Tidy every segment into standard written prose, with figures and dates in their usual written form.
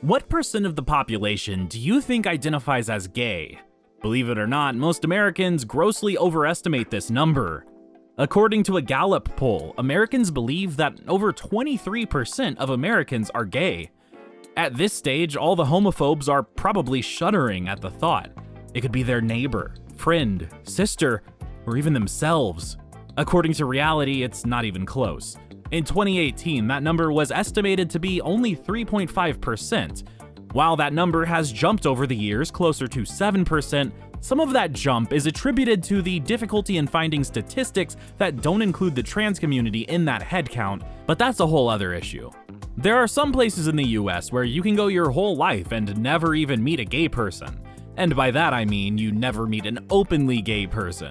What percent of the population do you think identifies as gay? Believe it or not, most Americans grossly overestimate this number. According to a Gallup poll, Americans believe that over 23% of Americans are gay. At this stage, all the homophobes are probably shuddering at the thought. It could be their neighbor, friend, sister, or even themselves. According to reality, it's not even close. In 2018, that number was estimated to be only 3.5%. While that number has jumped over the years closer to 7%, some of that jump is attributed to the difficulty in finding statistics that don't include the trans community in that headcount, but that's a whole other issue. There are some places in the US where you can go your whole life and never even meet a gay person. And by that I mean you never meet an openly gay person.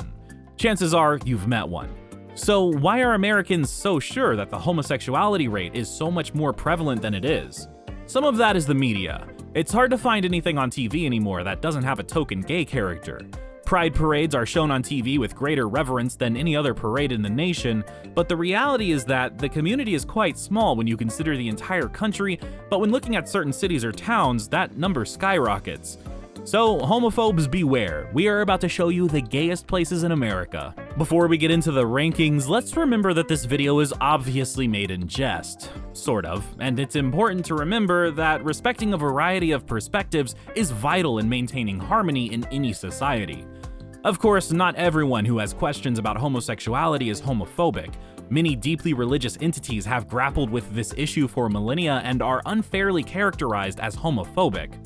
Chances are you've met one. So why are Americans so sure that the homosexuality rate is so much more prevalent than it is? Some of that is the media. It's hard to find anything on TV anymore that doesn't have a token gay character. Pride parades are shown on TV with greater reverence than any other parade in the nation, but the reality is that the community is quite small when you consider the entire country, but when looking at certain cities or towns, that number skyrockets. So, homophobes beware, we are about to show you the gayest places in America. Before we get into the rankings, let's remember that this video is obviously made in jest. Sort of, and it's important to remember that respecting a variety of perspectives is vital in maintaining harmony in any society. Of course, not everyone who has questions about homosexuality is homophobic. Many deeply religious entities have grappled with this issue for millennia and are unfairly characterized as homophobic.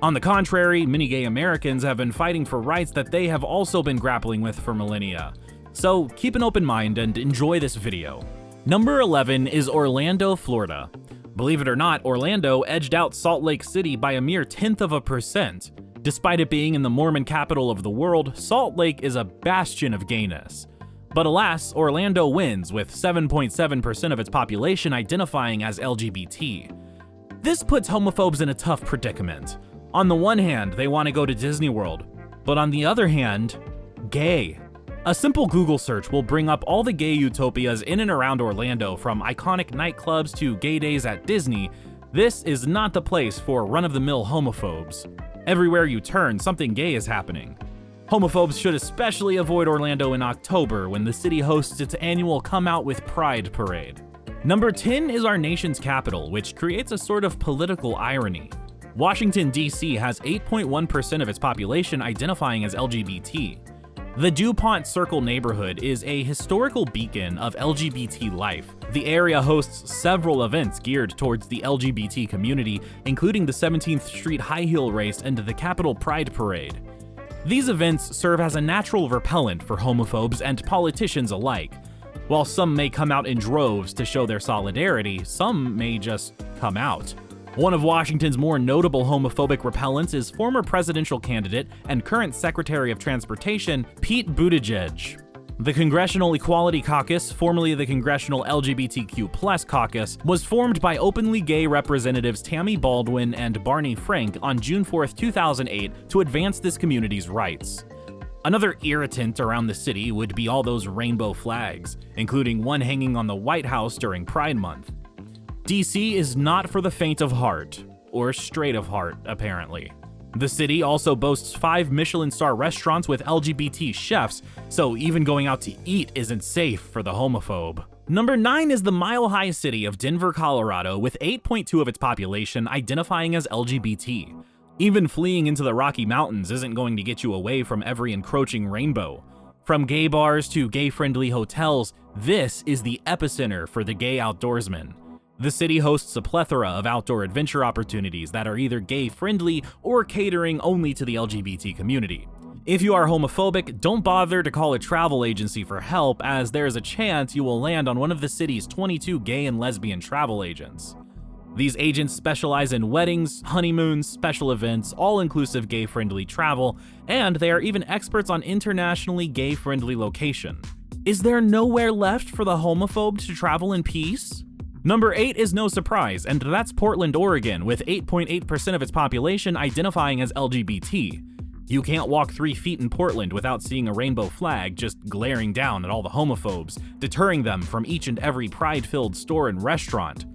On the contrary, many gay Americans have been fighting for rights that they have also been grappling with for millennia. So keep an open mind and enjoy this video. Number 11 is Orlando, Florida. Believe it or not, Orlando edged out Salt Lake City by a mere 1/10%. Despite it being in the Mormon capital of the world, Salt Lake is a bastion of gayness. But alas, Orlando wins, with 7.7% of its population identifying as LGBT. This puts homophobes in a tough predicament. On the one hand, they want to go to Disney World, but on the other hand, gay. A simple Google search will bring up all the gay utopias in and around Orlando, from iconic nightclubs to gay days at Disney. This is not the place for run-of-the-mill homophobes. Everywhere you turn, something gay is happening. Homophobes should especially avoid Orlando in October, when the city hosts its annual Come Out with Pride parade. Number 10 is our nation's capital, which creates a sort of political irony. Washington, D.C. has 8.1% of its population identifying as LGBT. The DuPont Circle neighborhood is a historical beacon of LGBT life. The area hosts several events geared towards the LGBT community, including the 17th Street High Heel Race and the Capitol Pride Parade. These events serve as a natural repellent for homophobes and politicians alike. While some may come out in droves to show their solidarity, some may just come out. One of Washington's more notable homophobic repellents is former presidential candidate and current Secretary of Transportation, Pete Buttigieg. The Congressional Equality Caucus, formerly the Congressional LGBTQ+ Caucus, was formed by openly gay representatives Tammy Baldwin and Barney Frank on June 4, 2008 to advance this community's rights. Another irritant around the city would be all those rainbow flags, including one hanging on the White House during Pride Month. DC is not for the faint of heart, or straight of heart, apparently. The city also boasts 5 Michelin star restaurants with LGBT chefs, so even going out to eat isn't safe for the homophobe. Number 9 is the mile-high city of Denver, Colorado, with 8.2% of its population identifying as LGBT. Even fleeing into the Rocky Mountains isn't going to get you away from every encroaching rainbow. From gay bars to gay-friendly hotels, this is the epicenter for the gay outdoorsman. The city hosts a plethora of outdoor adventure opportunities that are either gay-friendly or catering only to the LGBT community. If you are homophobic, don't bother to call a travel agency for help, as there is a chance you will land on one of the city's 22 gay and lesbian travel agents. These agents specialize in weddings, honeymoons, special events, all-inclusive gay-friendly travel, and they are even experts on internationally gay-friendly location. Is there nowhere left for the homophobe to travel in peace? Number 8 is no surprise, and that's Portland, Oregon, with 8.8% of its population identifying as LGBT. You can't walk 3 feet in Portland without seeing a rainbow flag just glaring down at all the homophobes, deterring them from each and every pride-filled store and restaurant.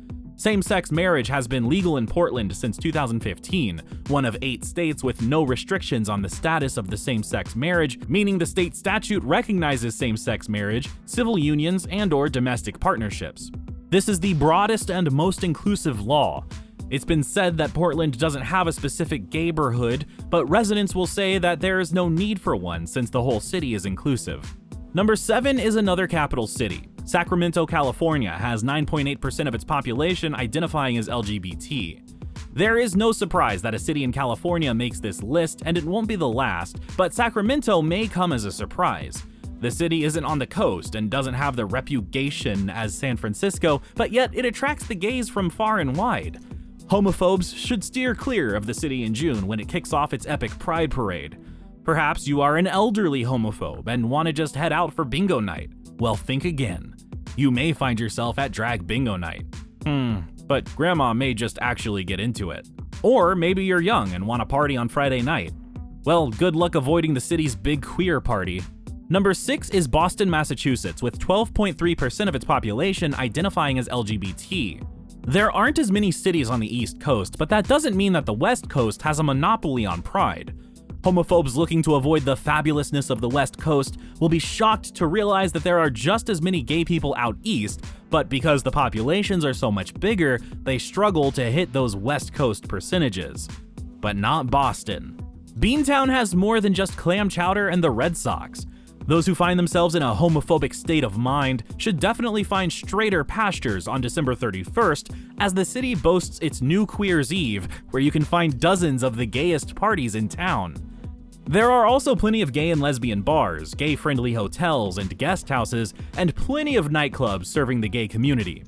Same-sex marriage has been legal in Portland since 2015, one of 8 states with no restrictions on the status of the same-sex marriage, meaning the state statute recognizes same-sex marriage, civil unions, and/or domestic partnerships. This is the broadest and most inclusive law. It's been said that Portland doesn't have a specific gayborhood, but residents will say that there is no need for one since the whole city is inclusive. Number 7 is another capital city. Sacramento, California has 9.8% of its population identifying as LGBT. There is no surprise that a city in California makes this list, and it won't be the last, but Sacramento may come as a surprise. The city isn't on the coast and doesn't have the reputation as San Francisco, but yet it attracts the gays from far and wide. Homophobes should steer clear of the city in June when it kicks off its epic Pride Parade. Perhaps you are an elderly homophobe and want to just head out for bingo night. Well, think again. You may find yourself at drag bingo night. But grandma may just actually get into it. Or maybe you're young and want to party on Friday night. Well, good luck avoiding the city's big queer party. Number 6 is Boston, Massachusetts, with 12.3% of its population identifying as LGBT. There aren't as many cities on the East Coast, but that doesn't mean that the West Coast has a monopoly on pride. Homophobes looking to avoid the fabulousness of the West Coast will be shocked to realize that there are just as many gay people out east, but because the populations are so much bigger, they struggle to hit those West Coast percentages. But not Boston. Beantown has more than just clam chowder and the Red Sox. Those who find themselves in a homophobic state of mind should definitely find straighter pastures on December 31st, as the city boasts its new Queer's Eve, where you can find dozens of the gayest parties in town. There are also plenty of gay and lesbian bars, gay-friendly hotels and guest houses, and plenty of nightclubs serving the gay community.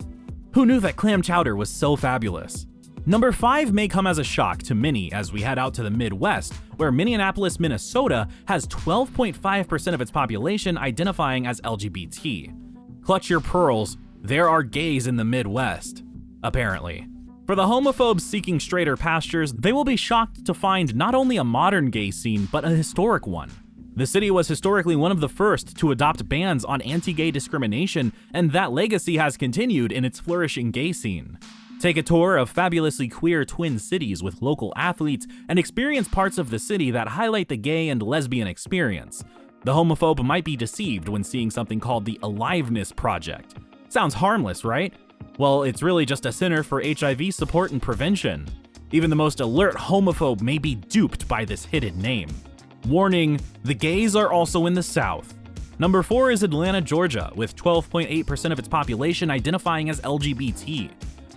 Who knew that clam chowder was so fabulous? Number 5 may come as a shock to many as we head out to the Midwest, where Minneapolis, Minnesota has 12.5% of its population identifying as LGBT. Clutch your pearls, there are gays in the Midwest, apparently. For the homophobes seeking straighter pastures, they will be shocked to find not only a modern gay scene, but a historic one. The city was historically one of the first to adopt bans on anti-gay discrimination, and that legacy has continued in its flourishing gay scene. Take a tour of fabulously queer twin cities with local athletes and experience parts of the city that highlight the gay and lesbian experience. The homophobe might be deceived when seeing something called the Aliveness Project. Sounds harmless, right? Well, it's really just a center for HIV support and prevention. Even the most alert homophobe may be duped by this hidden name. Warning, the gays are also in the South. Number 4 is Atlanta, Georgia, with 12.8% of its population identifying as LGBT.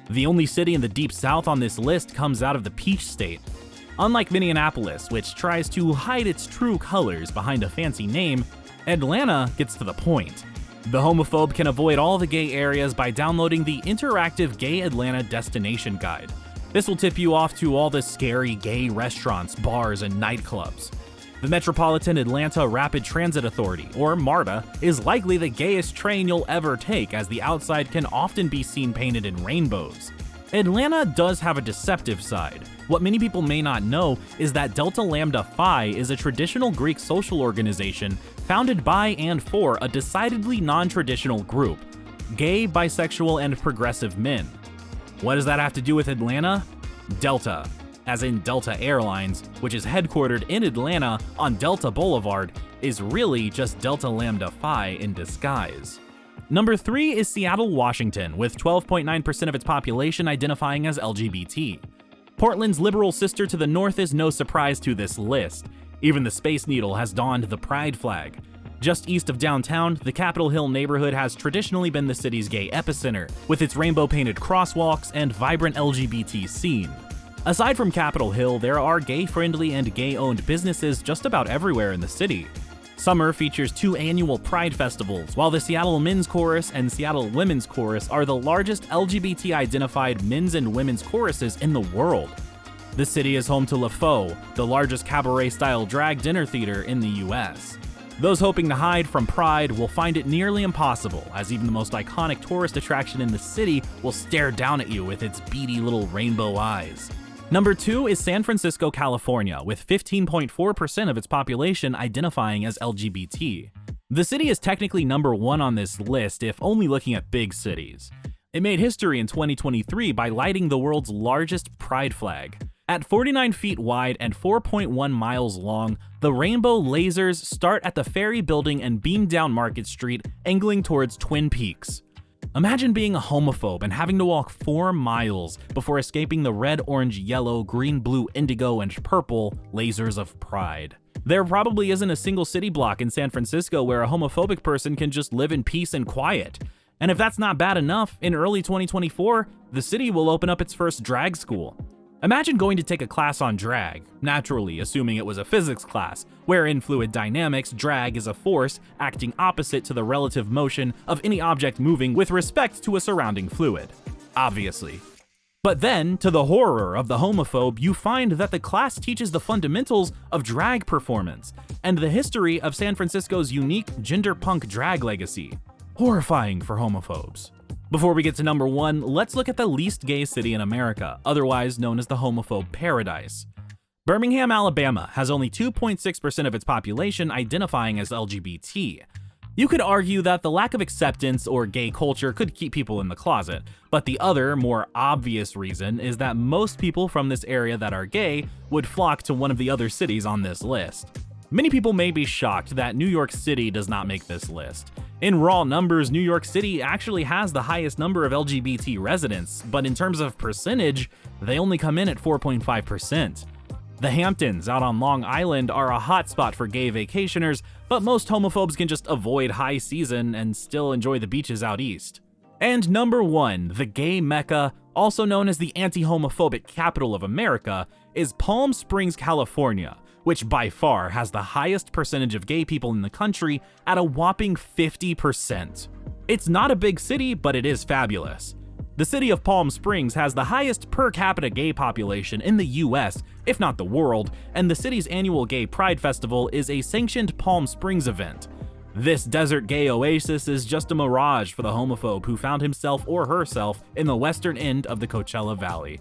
The only city in the Deep South on this list comes out of the Peach State. Unlike Minneapolis, which tries to hide its true colors behind a fancy name, Atlanta gets to the point. The homophobe can avoid all the gay areas by downloading the interactive Gay Atlanta Destination Guide. This will tip you off to all the scary gay restaurants, bars, and nightclubs. The Metropolitan Atlanta Rapid Transit Authority, or MARTA, is likely the gayest train you'll ever take, as the outside can often be seen painted in rainbows. Atlanta does have a deceptive side. What many people may not know is that Delta Lambda Phi is a traditional Greek social organization founded by and for a decidedly non-traditional group: gay, bisexual, and progressive men. What does that have to do with Atlanta? Delta, as in Delta Airlines, which is headquartered in Atlanta on Delta Boulevard, is really just Delta Lambda Phi in disguise. Number 3 is Seattle, Washington, with 12.9% of its population identifying as LGBT. Portland's liberal sister to the north is no surprise to this list. Even the Space Needle has donned the pride flag. Just east of downtown, the Capitol Hill neighborhood has traditionally been the city's gay epicenter, with its rainbow-painted crosswalks and vibrant LGBT scene. Aside from Capitol Hill, there are gay-friendly and gay-owned businesses just about everywhere in the city. Summer features 2 annual Pride festivals, while the Seattle Men's Chorus and Seattle Women's Chorus are the largest LGBT-identified men's and women's choruses in the world. The city is home to Le Faux, the largest cabaret-style drag dinner theater in the US. Those hoping to hide from Pride will find it nearly impossible, as even the most iconic tourist attraction in the city will stare down at you with its beady little rainbow eyes. Number 2 is San Francisco, California, with 15.4% of its population identifying as LGBT. The city is technically number 1 on this list if only looking at big cities. It made history in 2023 by lighting the world's largest pride flag. At 49 feet wide and 4.1 miles long, the rainbow lasers start at the Ferry Building and beam down Market Street, angling towards Twin Peaks. Imagine being a homophobe and having to walk 4 miles before escaping the red, orange, yellow, green, blue, indigo, and purple lasers of pride. There probably isn't a single city block in San Francisco where a homophobic person can just live in peace and quiet. And if that's not bad enough, in early 2024, the city will open up its first drag school. Imagine going to take a class on drag, naturally assuming it was a physics class, where in fluid dynamics, drag is a force acting opposite to the relative motion of any object moving with respect to a surrounding fluid. Obviously. But then, to the horror of the homophobe, you find that the class teaches the fundamentals of drag performance and the history of San Francisco's unique gender punk drag legacy. Horrifying for homophobes. Before we get to number 1, let's look at the least gay city in America, otherwise known as the homophobe paradise. Birmingham, Alabama has only 2.6% of its population identifying as LGBT. You could argue that the lack of acceptance or gay culture could keep people in the closet, but the other, more obvious reason is that most people from this area that are gay would flock to one of the other cities on this list. Many people may be shocked that New York City does not make this list. In raw numbers, New York City actually has the highest number of LGBT residents, but in terms of percentage, they only come in at 4.5%. The Hamptons out on Long Island are a hotspot for gay vacationers, but most homophobes can just avoid high season and still enjoy the beaches out east. And number 1, the gay mecca, also known as the anti-homophobic capital of America, is Palm Springs, California, which by far has the highest percentage of gay people in the country at a whopping 50%. It's not a big city, but it is fabulous. The city of Palm Springs has the highest per capita gay population in the US, if not the world, and the city's annual Gay Pride Festival is a sanctioned Palm Springs event. This desert gay oasis is just a mirage for the homophobe who found himself or herself in the western end of the Coachella Valley.